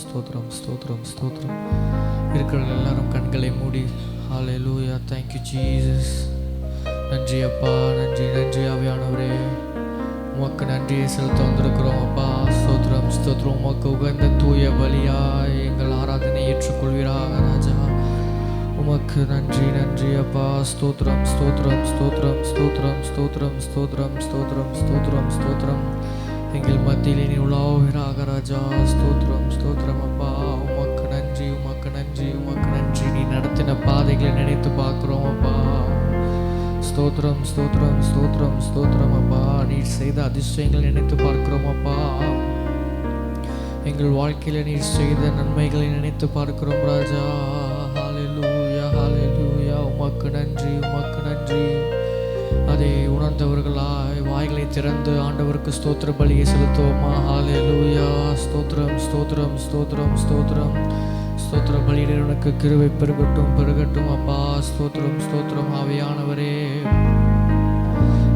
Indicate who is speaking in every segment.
Speaker 1: ஸ்தோத்திரம் ஸ்தோத்திரம் ஸ்தோத்திரம். இருக்கிற எல்லாரும் கண்களை மூடி ஹல்லேலூயா. Thank you Jesus. நன்றி அப்பா, நன்றி நன்றி ஆவியானவரே. உமக்கு நன்றியை செலுத்த வந்திருக்கிறோம் அப்பா. ஸ்தோத்திரம் ஸ்தோத்திரம். உமக்கு உகந்த தூய பலியாய் எங்கள் ஆராதனை ஏற்றுக்கொள்வீராக ராஜா. உமக்கு நன்றி நன்றி அப்பா. ஸ்தோத்திரம் ஸ்தோத்திரம் ஸ்தோத்திரம் ஸ்தோத்திரம் ஸ்தோத்திரம் ஸ்தோத்திரம் ஸ்தோத்திரம் ஸ்தோத்திரம் ஸ்தோத்திரம். எங்கள் மத்தியிலே நீ உலாவுவீராக ராஜா. ஸ்தோத்திரம் ஸ்தோத்திரம் அப்பா. உமக்கு நன்றி உமக்கு நன்றி உமக்கு நன்றி. நீ நடத்தின பாதைகளை நினைத்து பார்க்குறோம் அப்பா. ஸ்தோத்திரம் ஸ்தோத்திரம் ஸ்தோத்திரம் ஸ்தோத்திரம் அப்பா. நீர் செய்த அதிசயங்களை நினைத்து பார்க்கிறோம் அப்பா. எங்கள் வாழ்க்கையில் நீர் செய்த நன்மைகளை நினைத்து பார்க்கிறோம் ராஜா. ஹல்லேலூயா ஹல்லேலூயா. உமக்கு நன்றி உமக்கு நன்றி. அதை உணர்ந்தவர்களாய் வாய்களை திறந்து ஆண்டவருக்கு ஸ்தோத்திர பலியை செலுத்துவோமா. ஹல்லேலூயா. ஸ்தோத்திரம் ஸ்தோத்திரம் ஸ்தோத்திரம் ஸ்தோத்திரம் ஸ்தோத்திர பலியிட உனக்கு கிருபை பெருகட்டும் பெருகட்டும் அப்பா. ஸ்தோத்திரம் ஸ்தோத்திரம் ஆவியானவரே.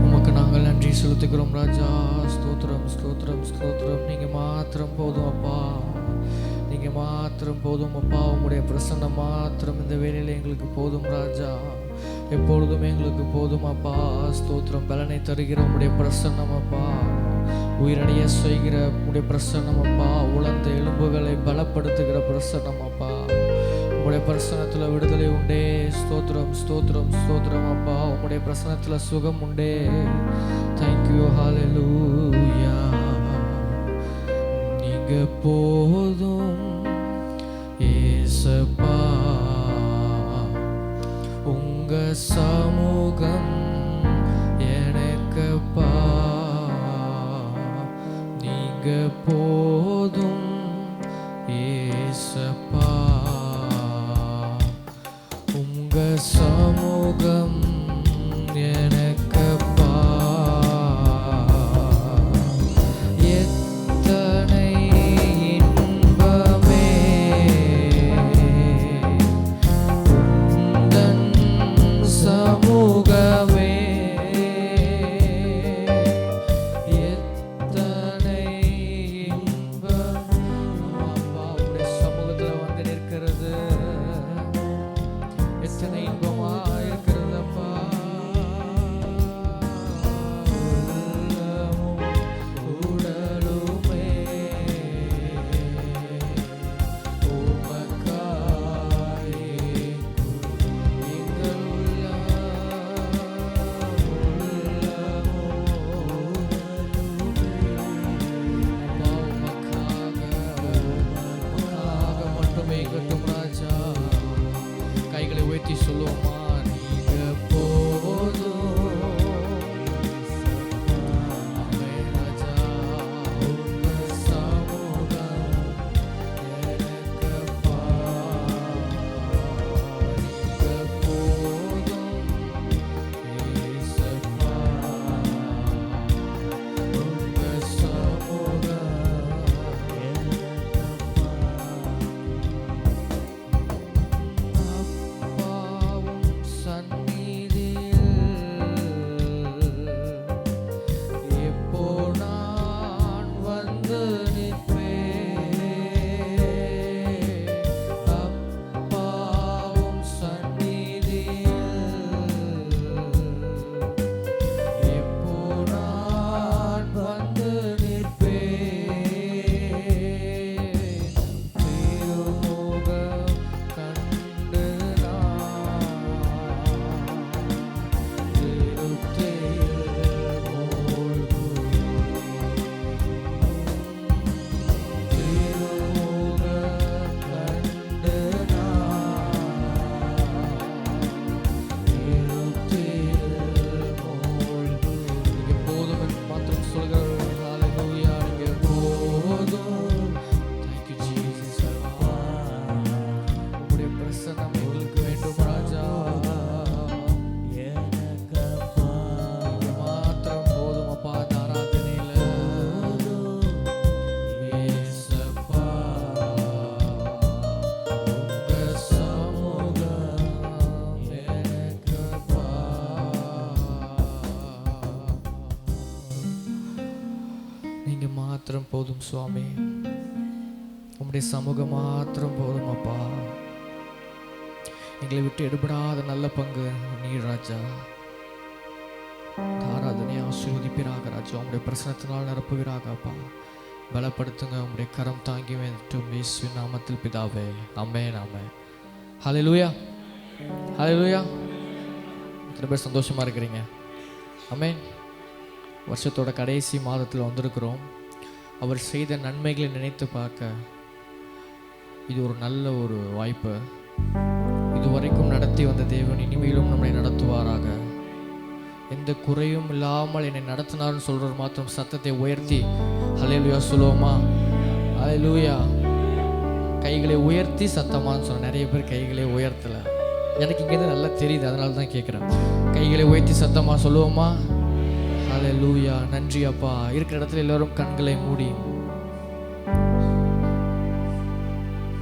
Speaker 1: உமக்கு நாங்கள் நன்றி செலுத்துகிறோம் ராஜா. ஸ்தோத்திரம் ஸ்தோத்திரம் ஸ்தோத்திரம். நீங்கள் மாத்திரம் போதும் அப்பா. நீங்கள் மாத்திரம் போதும் அப்பா. உங்களுடைய பிரசன்னம் மாத்திரம் இந்த வேலையில் எங்களுக்கு போதும் ராஜா. எப்பொழுதும் எங்களுக்கு போதும் அப்பா. ஸ்தோத்திரம். பலனை தருகிற உங்களுடைய பிரசன்னம் அப்பா. உயிரடைய செய்கிற உங்களுடைய பிரசன்னம் அப்பா. உலர்ந்த எலும்புகளை பலப்படுத்துகிற பிரசன்னம் அப்பா. உங்களுடைய பிரசன்னத்தில் விடுதலை உண்டே. ஸ்தோத்திரம் ஸ்தோத்திரம் ஸ்தோத்திரம் அப்பா. உங்களுடைய பிரசன்னத்தில் சுகம் உண்டே. தேங்க்யூ ஹல்லேலூயா. நீங்க போதும் ஏசப்பா. உங்க சமூகம் எனக்குப்பா. நீங்க போதும் ஏசப்பா. உங்க சமூகம் எனக்குப்பா. எத்தனை இன்பமே உந்தன் சமூகம் மாத்திரம் போதும் சுவாமி, உம்முடைய சமூகம் மாத்திரம் போதும் அப்பா. எங்களை விட்டு எடுபடாத நல்ல பங்கு நீர் ராஜா. ஆராதனை ஆசீர்வதிப்பீராக ராஜா. உங்களுடைய பிரசனத்தினால் நிரப்புவீராக அப்பா. பலப்படுத்துங்க, உங்களுடைய கரம் தாங்கி வேண்டும் இயேசுவின் நாமத்தில் பிதாவே. ஆமென் ஆமென். ஹல்லேலூயா ஹல்லேலூயா. எத்தனை பேர் சந்தோஷமா இருக்கிறீங்க? ஆமென். வருஷத்தோட கடைசி மாதத்தில் வந்திருக்கிறோம். அவர் செய்த நன்மைகளை நினைத்து பார்க்க இது ஒரு நல்ல ஒரு வாய்ப்பு. இதுவரைக்கும் நடத்தி வந்த தேவன் இனிமேலும் நம்மை நடத்துவாராக. எந்த குறையும் இல்லாமல் என்னை நடத்தினார்னு சொல்கிறவர் மாத்திரம் சத்தத்தை உயர்த்தி ஹல்லேலூயா சொல்லுவோமா? ஹல்லேலூயா. கைகளை உயர்த்தி சத்தமானு சொன்ன நிறைய பேர் கைகளை உயர்த்தலை. எனக்கு இங்கேருந்து நல்லா தெரியுது, அதனால தான் கேட்குறேன். கைகளை உயர்த்தி சத்தமாக சொல்லுவோமா? ஹல்லேலூயா. நன்றி அப்பா. இருக்கிற இடத்துல எல்லோரும் கண்களை மூடி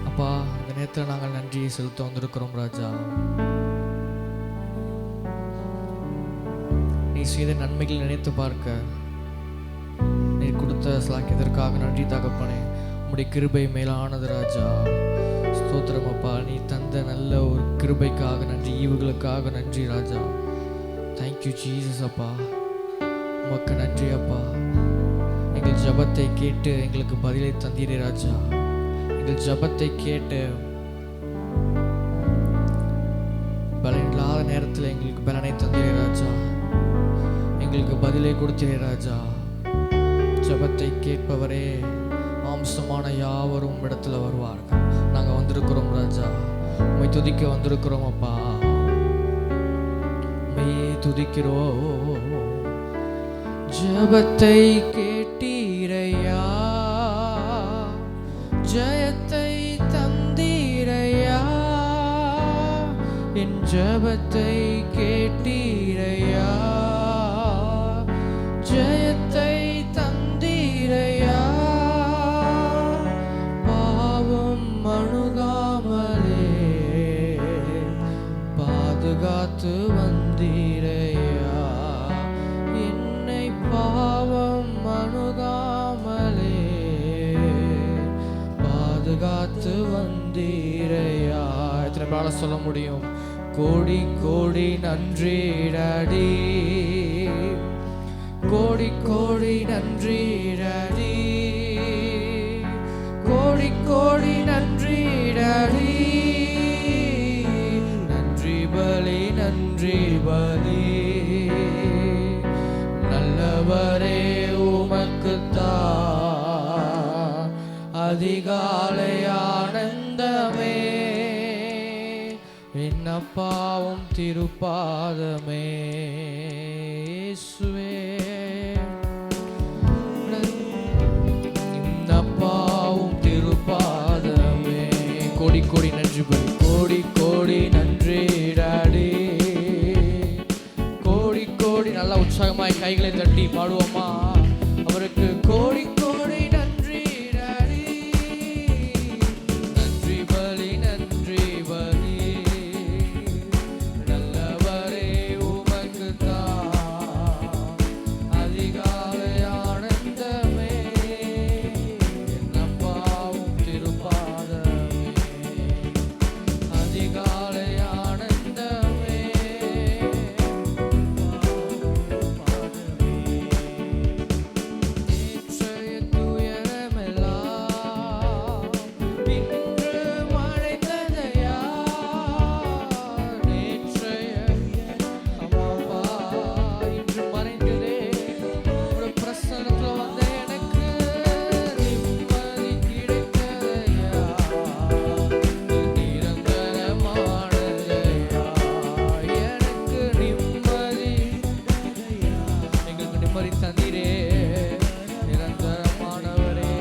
Speaker 1: அப்பா, இந்த நேரத்தில் நாங்கள் நன்றியை செலுத்த வந்திருக்கிறோம் ராஜா. நீ செய்த நன்மைகளை நினைத்து பார்க்க நீ கொடுத்த ஸ்லாக்கியதற்காக நன்றி தகப்பனே. உம்முடைய கிருபை மேலானது ராஜா. ஸ்தோத்திரம் அப்பா. நீ தந்த நல்ல ஒரு கிருபைக்காக நன்றி, ஈவுகளுக்காக நன்றி ராஜா. தேங்க்யூ ஜீசஸ் அப்பா. உமக்கு நன்றி அப்பா. எங்கள் ஜபத்தை கேட்டு எங்களுக்கு பதிலை தந்தீரே ராஜா. எங்கள் ஜபத்தை கேட்டு பலன் இல்லாத நேரத்தில் எங்களுக்கு பலனை தந்தீரே ராஜா. எங்களுக்கு பதிலை கொடுத்தீரே ராஜா. ஜபத்தை கேட்பவரே, மாம்சமான யாவரும் இடத்துல வருவார்கள். நாங்கள் வந்திருக்கிறோம் ராஜா. உம்மை துதிக்க வந்திருக்கிறோம் அப்பா. உம்மையே துதிக்கிறோம். ஜபத்தை கேட்டீரையா, ஜெயத்தை தந்தீரையா. என் ஜபத்தை கேட்டீரையா, ஜெயத்தை தந்தீரையா. பாவம் அணுகாமலே பாதுகாத்து வந்தீரையா. என்னை பாவம் அணுகாமலே பாதுகாத்து வந்தீரையா. எத்தனை பாட சொல்ல முடியும்? கோடி கோடி நன்றி டாடி, கோடி கோடி நன்றி டாடி, கோடி கோடி நன்றி டாடி. நன்றி பலி நன்றி பலி, நல்லவரே உமக்குத்தான் அதிகாலை ஆனந்தமே. என்னப்பாவும் திருப்பாதமே இயேசுவே. என்னப்பாவும் திருப்பாதமே. கோடி கோடி நன்றி பலி, கோடி கோடி நன்றி டாடி, கோடி கோடி. நல்லா உற்சாகமாய் கைகளை தட்டி பாடுவோமா? அவருக்கு கோடி கோடி நன்றி டாடி. நன்றி பலி நன்றி பலி, நல்லவரே உமக்குத்தான் அதிகாலை ஆனந்தமே. என்னப்பாவும் திருப்பாதமே, அதிகாலை ஆனந்தமே. நேற்றைய துயரமெல்லாம் இன்று மறைந்ததையா. நேற்றைய அம்மாவா இன்று மறைந்ததே. ஒரு பிரசனத்துல வந்த எனக்கு நிம்மதி கிடைத்ததையா. நிரந்தரமானதையா. எனக்கு நிம்மதி, எங்களுக்கு நிம்மதி தந்தீரே நிரந்தரமானவரே.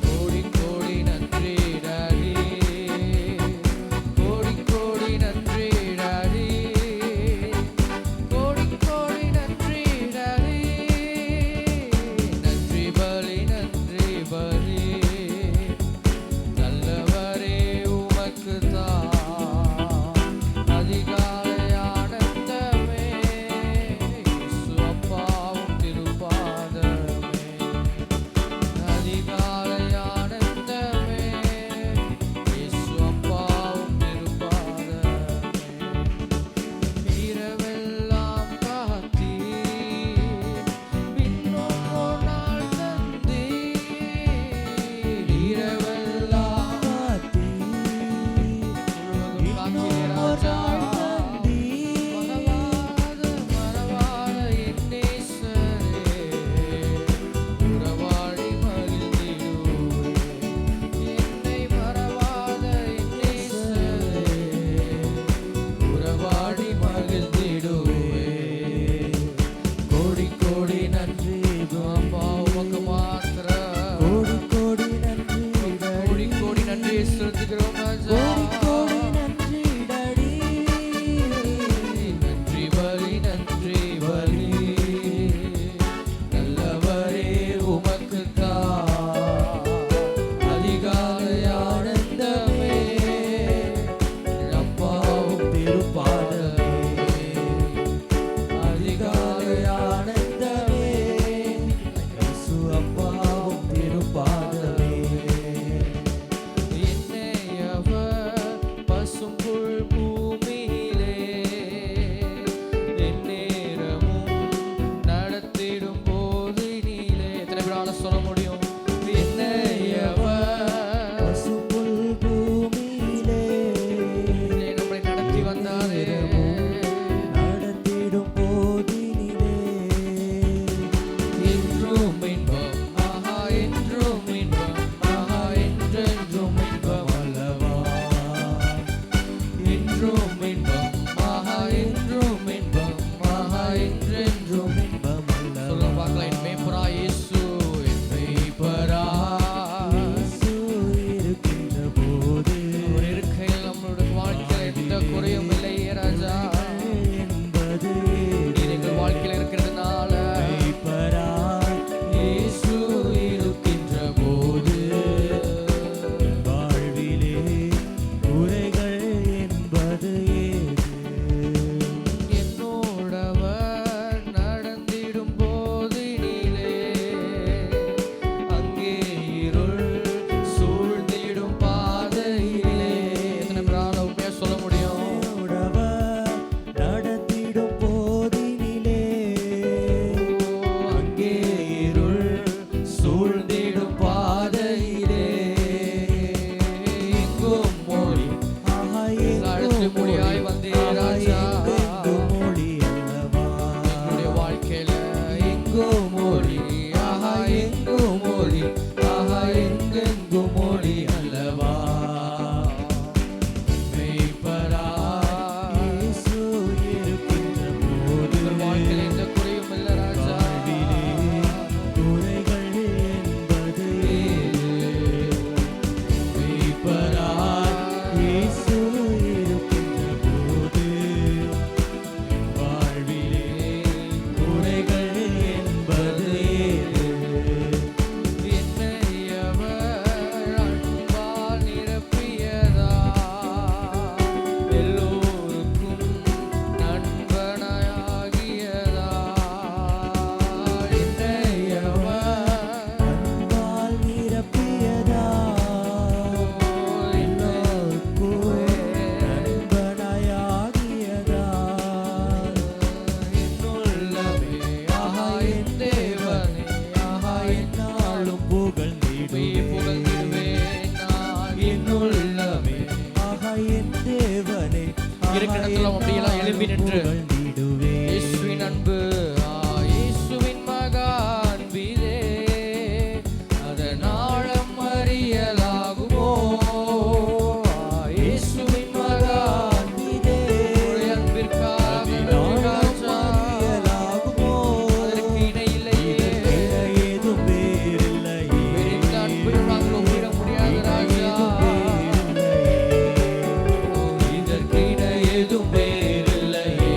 Speaker 1: கோடி கோடி நன்றி டாடி, கோடி கோடி நன்றி டாடி, கோடி கோடி நன்றி டாடி. நன்றி பலி நன்றி பலி, நல்லவரே உமக்குத்தான் அதிகாலை ஆனந்தமே. இயேசு அப்பாவும் என்றென்றும் இன்பம் அல்லவா. சொல்லுங்க பார்க்கலாம். என் மேய்ப்பரா இயேசு, என் மேய்ப்பரா இயேசு இருக்கின்ற போது அவர் இருக்கையில் நம்மளுடைய வாழ்க்கையில் எந்த குறையும் இல்லை ராஜா என்பது நீர் எங்கள் வாழ்க்கையில் இருக்கிறதுனால மேய்ப்பரா இயேசு இருக்கின்ற போது வாழ்விலே குறைகள் என்பது என்னோடவர் நடந்திடும் போதினிலே அங்கே இருள் சூழ்ந்திடும் பாதையிலே. எத்தனை பேரால உண்மையா சொல்ல முடியும்? நடத்திடும் போதினிலே அங்கே இருள் சூழ்ந்திடும் பாதையிலே எங்கும் மொழி அடுத்து மொழியாய் வந்தே ராஜா. மொழி அல்லவா என்னுடைய வாழ்க்கையில எங்கும் மொழி எங்கும் மொழி எங்கெங்கும் மொழி அல்லவா. மேய்ப்பரா இயேசு இருக்கின்ற போது வாழ்க்கையில எந்த குறையும் இல்லை ராஜா. குறைகள் என்பது மேய்ப்பரா இயேசு இருக்கின்ற போது வாழ்விலே குறைகள் என்பது என்னை அவர் அன்பால் நிரப்பியதா எல்லோருக்கும் நண்பனாகியதா. என்னை அவர் அன்பால் நிரப்பியதா எல்லோருக்கும் நண்பனாகியதா. என்னுள்ளமே என் தேவனே என்னாலும் புகழ்ந்திடுவேன் நான். என்னுள்ளமே என் தேவனே இருக்கிற இடத்துல அப்படியெல்லாம் எழுப்பி நின்று இயேசுவின் அன்பு இயேசுவின் மகா அன்பிலே அதனாலம் அறியலாகுமோ. இயேசுவின் மகா அன்பிலே அன்பிற்காக ராஜா அதற்கு இணை இல்லையே. ஏதும் வேறில்லையே. வேறிந்த அன்புடன் நாங்கள் ஒப்பிட முடியாத ராஜா. இதற்கு இணை ஏதும் வேறில்லையே.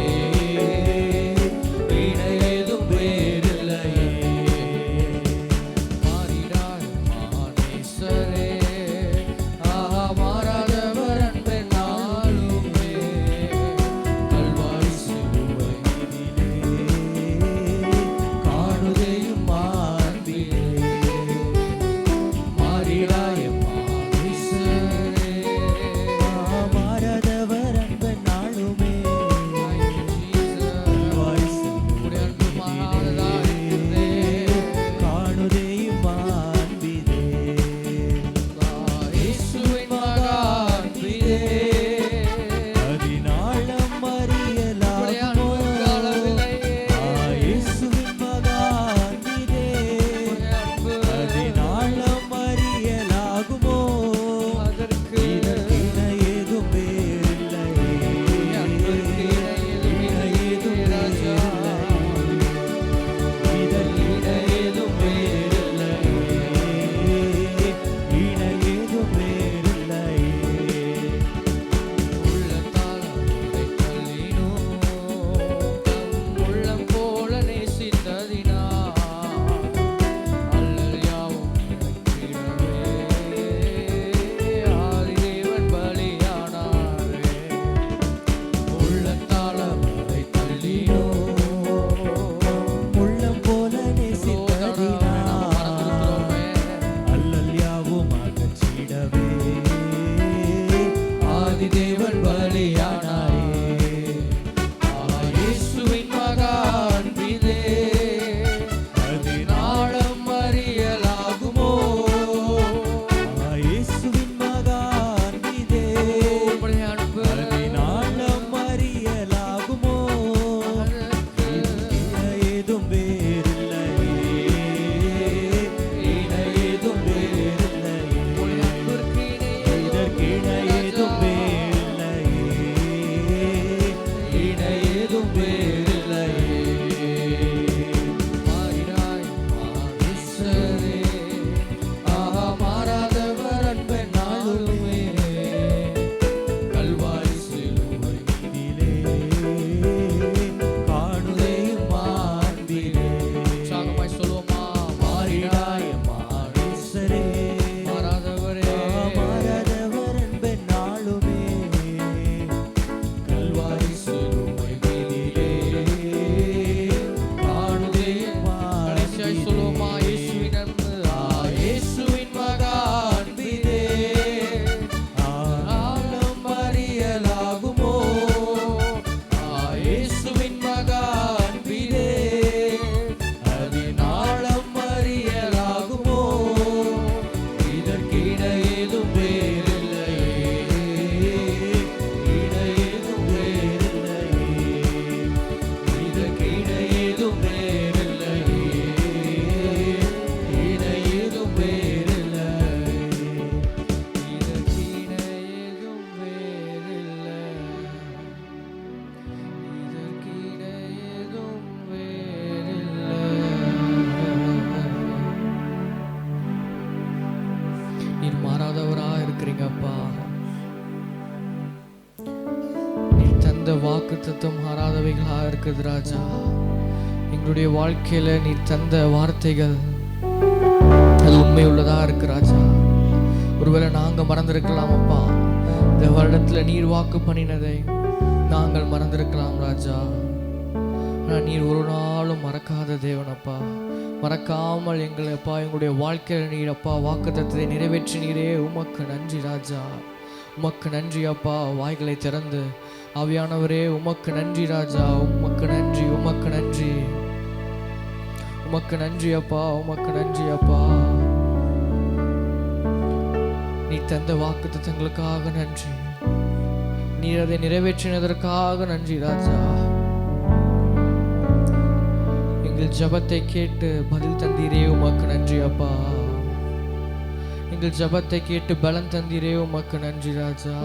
Speaker 1: எங்களுடைய வாழ்க்கையில நீர் தந்த வார்த்தைகள் அது உண்மை உள்ளதா இருக்கு ராஜா. ஒருவேளை நாங்க மறந்திருக்கலாம் அப்பா, இந்த வருடத்துல நீர் வாக்கு பண்ணினதை நாங்கள் மறந்திருக்கலாம் ராஜா. ஆனால் நீர் ஒரு நாளும் மறக்காத தேவனப்பா. மறக்காமல் எங்களை அப்பா எங்களுடைய வாழ்க்கையில் நீர் அப்பா வாக்குத்தத்தத்தை நிறைவேற்றினீரே, உமக்கு நன்றி ராஜா. உமக்கு நன்றி அப்பா. வாய்களை திறந்து ஆவியானவரே உமக்கு நன்றி ராஜா. உமக்கு நன்றி, உமக்கு நன்றி, உமக்கு நன்றி அப்பா, உமக்கு நன்றி அப்பா. நீ தந்த வாக்குத்தத்தங்களுக்காக நன்றி. நீர் அதை நிறைவேற்றினதற்காக நன்றி ராஜா. எங்கள் ஜபத்தை கேட்டு பதில் தந்தீரே, உமக்கு நன்றி அப்பா. எங்கள் ஜபத்தை கேட்டு பலன் தந்தீரே, உமக்கு நன்றி ராஜா.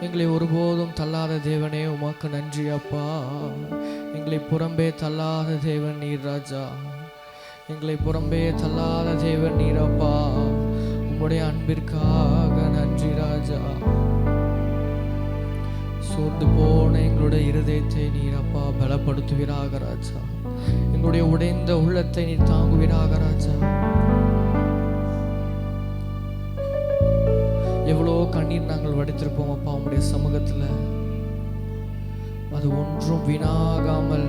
Speaker 1: எங்களை ஒருபோதும் தள்ளாத தேவனே, உமக்கு நன்றி அப்பா. எங்களை புறம்பே தள்ளாத தேவன் நீர் ராஜா. எங்களை புறம்பே தள்ளாத தேவன் நீர் அப்பா. உம்முடைய அன்பிற்காக நன்றி ராஜா. சோர்ந்து போன எங்களுடைய இருதயத்தை நீர் அப்பா பலப்படுத்துவீராக ராஜா. எங்களுடைய உடைந்த உள்ளத்தை நீர் தாங்குவீராக ராஜா. எவ்வளோ கண்ணீர் நாங்கள் வடித்திருப்போம் அப்பா உம்முடைய சமூகத்துல. அது ஒன்றும் வீணாகாமல்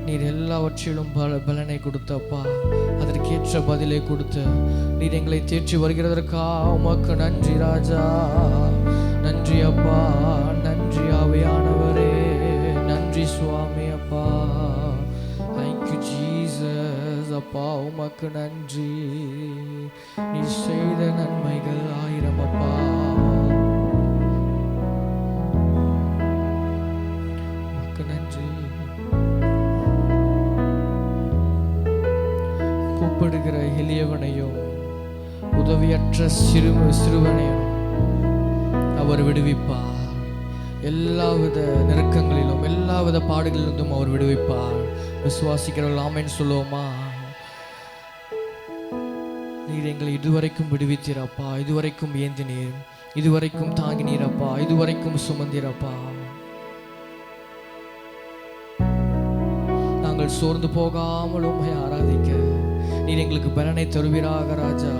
Speaker 1: நீர் எல்லாவற்றிலும் பலனை கொடுத்தப்பா. அதற்கேற்ற பதிலை கொடுத்து நீர் எங்களை தேற்றி வருகிறதற்காக உமக்கு நன்றி ராஜா. நன்றி அப்பா, நன்றி ஆவியானவரே, நன்றி சுவாமி அப்பா. தேங்க்யூ ஜீசஸ் அப்பா, உமக்கு நன்றி. நீ செய்த நன்மைகள் 1000 அப்பா. உமக்கு நன்றி. கூப்பிடுகிற எளியவனையும் உதவியற்ற சிறுவனையும் அவர் விடுவிப்பார். எல்லாவித நெருக்கங்களிலும் எல்லாவித பாடுகளிலிருந்தும் அவர் விடுவிப்பார். விசுவாசிக்கிறவர்கள் ஆமென் சொல்லுவோமா? நீர் எங்களை இதுவரைக்கும் விடுவித்தீரப்பா, இதுவரைக்கும் ஏந்தினீர், இதுவரைக்கும் தாங்கினீரப்பா, இதுவரைக்கும் சுமந்தீரப்பா. நாங்கள் சோர்ந்து போகாமல் உம்மை ஆராதிக்க நீர் எங்களுக்கு பலனை தருவீராக ராஜா.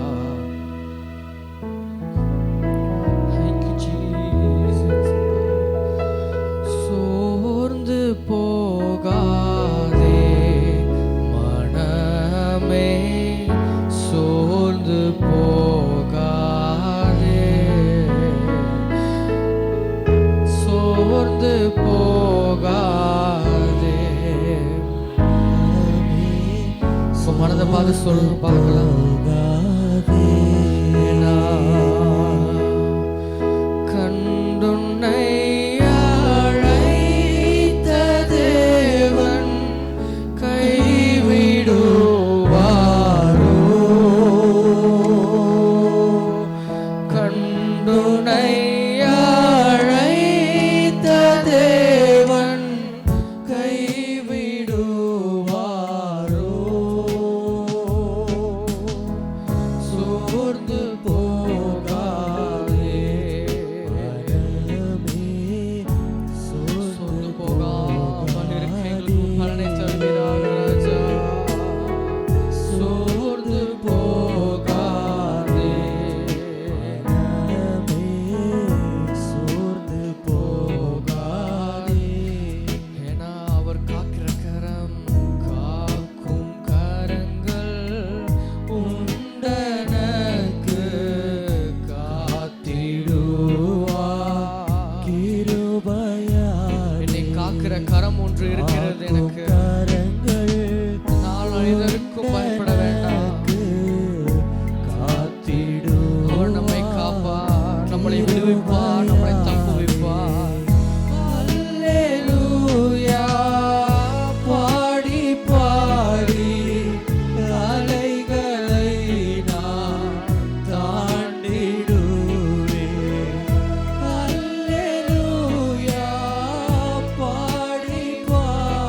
Speaker 1: சோர்ந்து போகாதே மனமே, சோர்ந்து போகாதே, சோர்ந்து போகாதே. மனதை பார்த்து சொல்லுங்க பார்க்கலாம். கண்டுன்னை அழைத்த தேவன் கைவிடுவாரோ? கண்டுன்னை அழைத்த தேவன் கைவிடுவாரோ? சோர்ந்து போகாதே சோர்ந்து போகாமல் இருக்க எங்களுக்கு பலனை தருவீராக ராஜா. சோர்ந்து போகாதே, சோர்ந்து போகாதே. ஏன்னா அவர் காக்கிற கரம், காக்கும் கரங்கள் உண்டனக்கு காத்திடுவார். என்னை காக்கிற கரம் ஒன்று இருக்கிறது எனக்கு. நான் அனைதற்கும் பயப்பட வேண்டாம். அவர் நம்மை காப்பார், நம்மளை விடுவிப்பார், நம்மளை தப்புவிப்பார். அல்லேலூயா பாடி பாடி அலைகளை நான் தாண்டிடுவேன். அல்லேலூயா பாடி பாடி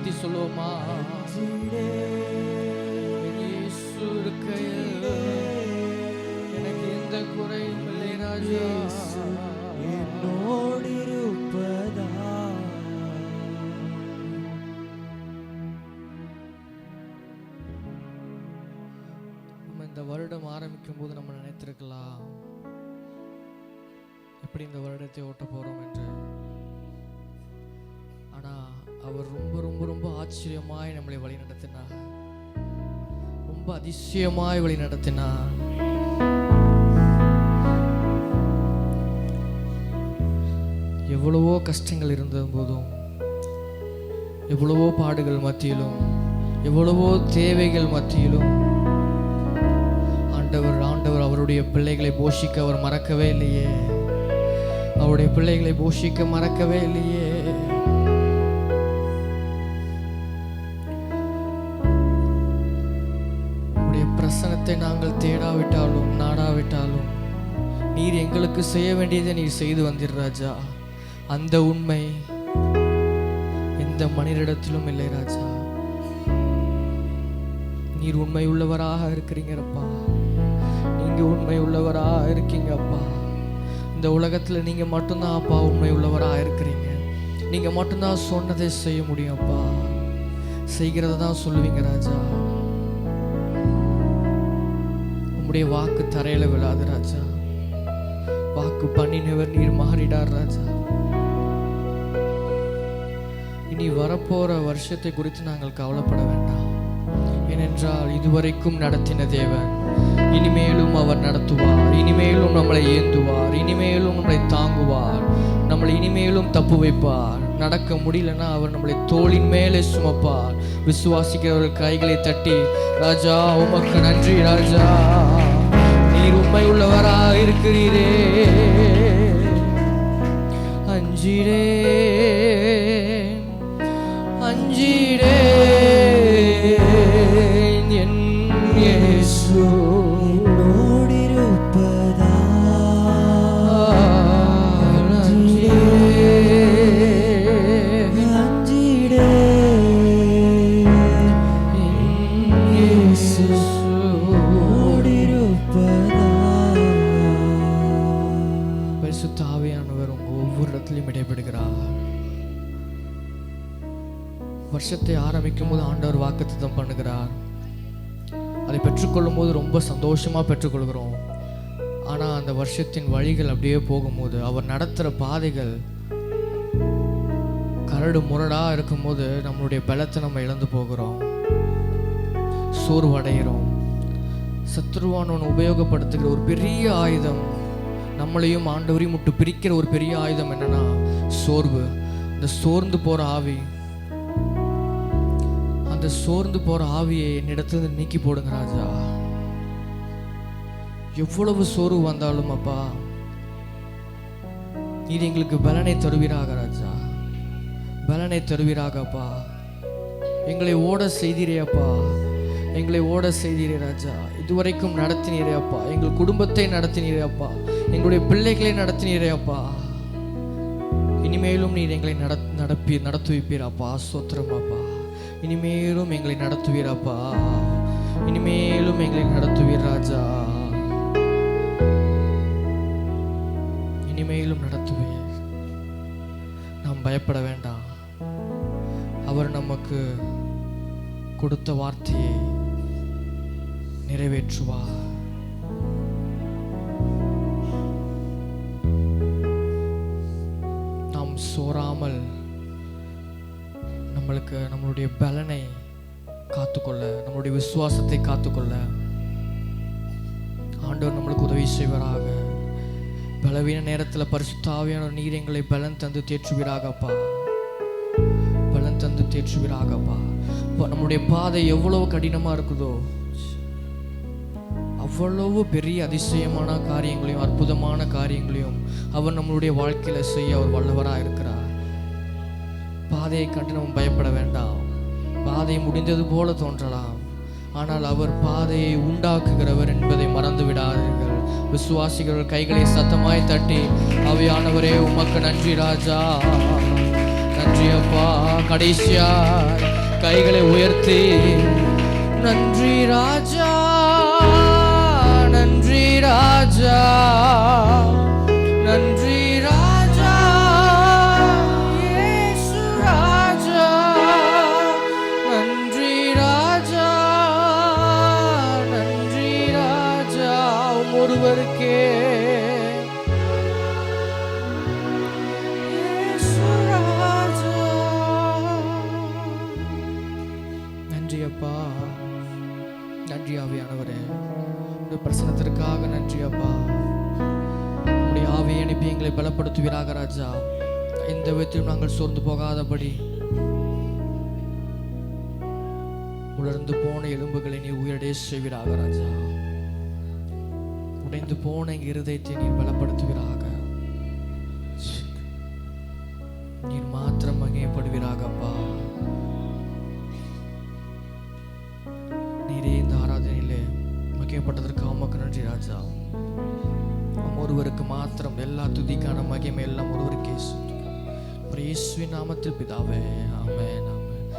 Speaker 1: உயர்த்தி சொல்லுவோமா? இயேசு இருக்கையில் எனக்கு எந்த குறையும் இல்லை ராஜா.
Speaker 2: என்னோடு இருப்பதா
Speaker 1: நம்ம இந்த வருடம் ஆரம்பிக்கும் போது நம்ம நினைத்திருக்கலாம் எப்படி இந்த வருடத்தை ஓட்ட போறோம் என்று. ஆனா அவர் ரொம்ப ரொம்ப ரொம்ப ஆச்சரியமாய் நம்மளை வழி நடத்தினார், ரொம்ப அதிசயமாய் வழி நடத்தினார். எவ்வளவோ கஷ்டங்கள் இருந்த போதும், எவ்வளவோ பாடுகள் மத்தியிலும், எவ்வளவோ தேவைகள் மத்தியிலும் ஆண்டவர் அவருடைய பிள்ளைகளை போஷிக்க அவர் மறக்கவே இல்லையே. அவருடைய பிள்ளைகளை போஷிக்க மறக்கவே இல்லையே. உடைய பிரசன்னத்தை நாங்கள் தேடாவிட்டாலும் நாடாவிட்டாலும் நீர் எங்களுக்கு செய்ய வேண்டியதை நீர் செய்து வந்தீர் ராஜா. அந்த உண்மை எந்த மனிதரிடத்திலும் இல்லை ராஜா. நீர் உண்மை உள்ளவராக இருக்கிறீங்கப்பா. நீங்க உண்மை உள்ளவராக இருக்கீங்கப்பா. இந்த உலகத்துல நீங்க மட்டும்தான் அப்பா உண்மை உள்ளவராக இருக்கிறீங்க. நீங்க மட்டும்தான் சொன்னதை செய்ய முடியும் அப்பா. செய்கிறத தான் சொல்லுவீங்க ராஜா. உம்முடைய வாக்கு தரையில விழாது ராஜா. வாக்கு பண்ணினவர் நீர் மாறிடார் ராஜா. இனி வரப்போற வருஷத்தை குறித்து நாங்கள் கவலைப்பட வேண்டாம். ஏனென்றால் இதுவரைக்கும் நடத்தின தேவன் இனிமேலும் அவர் நடத்துவார். இனிமேலும் நம்மளை ஏந்துவார். இனிமேலும் நம்மளை தாங்குவார். நம்மளை இனிமேலும் தப்பு வைப்பார். நடக்க முடியலன்னா அவர் நம்மளை தோளின் மேலே சுமப்பார். விசுவாசிக்கிறவர்கள் கைகளை தட்டி ராஜா உமக்கு நன்றி ராஜா, நீர் உண்மை உள்ளவராக இருக்கிறீரே. அஞ்சிடே அஞ்சிடே என் இயேசு
Speaker 2: என்னோடு இருப்பதா. அஞ்சிடே
Speaker 1: இயேசு
Speaker 2: என்னோடு இருப்பதா.
Speaker 1: பரிசுத்த ஆவியானவர் உங்க ஒவ்வொரு இடத்திலும் இடைபெறுகிறார். வருஷத்தை ஆரம்பிக்கும் போது ஆண்டவர் வாக்குத்தத்தம் பண்ணுகிறார். அதை பெற்றுக்கொள்ளும் போது ரொம்ப சந்தோஷமா பெற்றுக்கொள்கிறோம். ஆனா அந்த வருஷத்தின் வழிகள் அப்படியே போகும்போது, அவர் நடத்துகிற பாதைகள் கரடு முரடா இருக்கும்போது நம்மளுடைய பலத்தை நம்ம இழந்து போகிறோம், சோர்வடைகிறோம். சத்ருவானவன் உபயோகப்படுத்துகிற ஒரு பெரிய ஆயுதம், நம்மளையும் ஆண்டவரையும் விட்டு பிரிக்கிற ஒரு பெரிய ஆயுதம் என்னன்னா சோர்வு. இந்த சோர்ந்து போற ஆவி, அந்த சோர்ந்து போற ஆவியை என்னிடத்துல நீக்கி போடுங்க ராஜா. எவ்வளவு சோர்வு வந்தாலும் அப்பா நீர் எங்களுக்கு பலனை தருவீராக ராஜா. பலனை தருவீராக அப்பா. எங்களை ஓட செய்தீரே அப்பா. எங்களை ஓட செய்தீரே ராஜா. இதுவரைக்கும் நடத்தினீரே அப்பா. எங்கள் குடும்பத்தை நடத்தினீரே அப்பா. எங்களுடைய பிள்ளைகளை நடத்தினீரே அப்பா. இனிமேலும் நீர் எங்களை நடத்துவிப்பீராப்பா. ஸ்தோத்திரம் அப்பா. இனிமேலும் எங்களை நடத்துவீராப்பா. இனிமேலும் எங்களை நடத்துவீர் ராஜா. இனிமேலும் நடத்துவீர். நாம் பயப்பட வேண்டாம். அவர் நமக்கு கொடுத்த வார்த்தையை நிறைவேற்றுவார். நாம் சோராமல் நம்மளுடைய பலனை காத்துக்கொள்ள, நம்மளுடைய விசுவாசத்தை காத்துக்கொள்ள ஆண்டவர் நம்மளுக்கு உதவி செய்வாராக. பலவீன நேரத்தில் பரிசுத்த ஆவியானவர் நீர் எங்களை பலன் தந்து தேற்றுவீராகப்பா. பலன் தந்து தேற்றுவீராகப்பா. நம்முடைய பாதை எவ்வளவு கடினமா இருக்குதோ அவ்வளவு பெரிய அதிசயமான காரியங்களையும் அற்புதமான காரியங்களையும் அவர் நம்மளுடைய வாழ்க்கையில செய்ய அவர் வல்லவராக இருக்கிறார். பாதையை கண்டு நம்ம பயப்பட வேண்டாம். பாதை முடிந்தது போல தோன்றலாம், ஆனால் அவர் பாதையை உண்டாக்குகிறவர் என்பதை மறந்து விடாதீர்கள். விசுவாசிகள் கைகளை சத்தமாய் தட்டி, ஆவியானவரே உமக்கு நன்றி ராஜா, நன்றி அப்பா. கடைசியா கைகளை உயர்த்தி நன்றி ராஜா, நன்றி ராஜா, நன்றி ராஜா, இயேசு ராஜா, நன்றி ராஜா, நன்றி ராஜா. ஒருவருக்கே இயேசு ராஜா. நன்றி அப்பா, நன்றி ஆவியானவரே, உடைய பிரசனத்திற்காக நன்றி அப்பா. உடைய ஆவியை அனுப்பி எங்களை பலப்படுத்துவீராக ராஜா. இந்த விதத்திலும் நாங்கள் சோர்ந்து போகாதபடி உலர்ந்து போன எலும்புகளை நீ உயிரடைய செய்வீராக ராஜா. உடைந்து போன எங்கள் இருதயத்தை நீர் பலப்படுத்துவீராக. நீர் மாத்திரம் மகிமைப்படுவீராகப்பா. நீரே இந்த ஆராதனையிலே மகிமைப்பட்டதற்கு உமக்கு நன்றி ராஜா. ஒருவருக்கு மாத்திரம் எல்லா துதிக்கான மகிமை எல்லாம் ஒருவருக்கே இயேசுவின் நாமத்தில் பிதாவே, ஆமென், ஆமென்.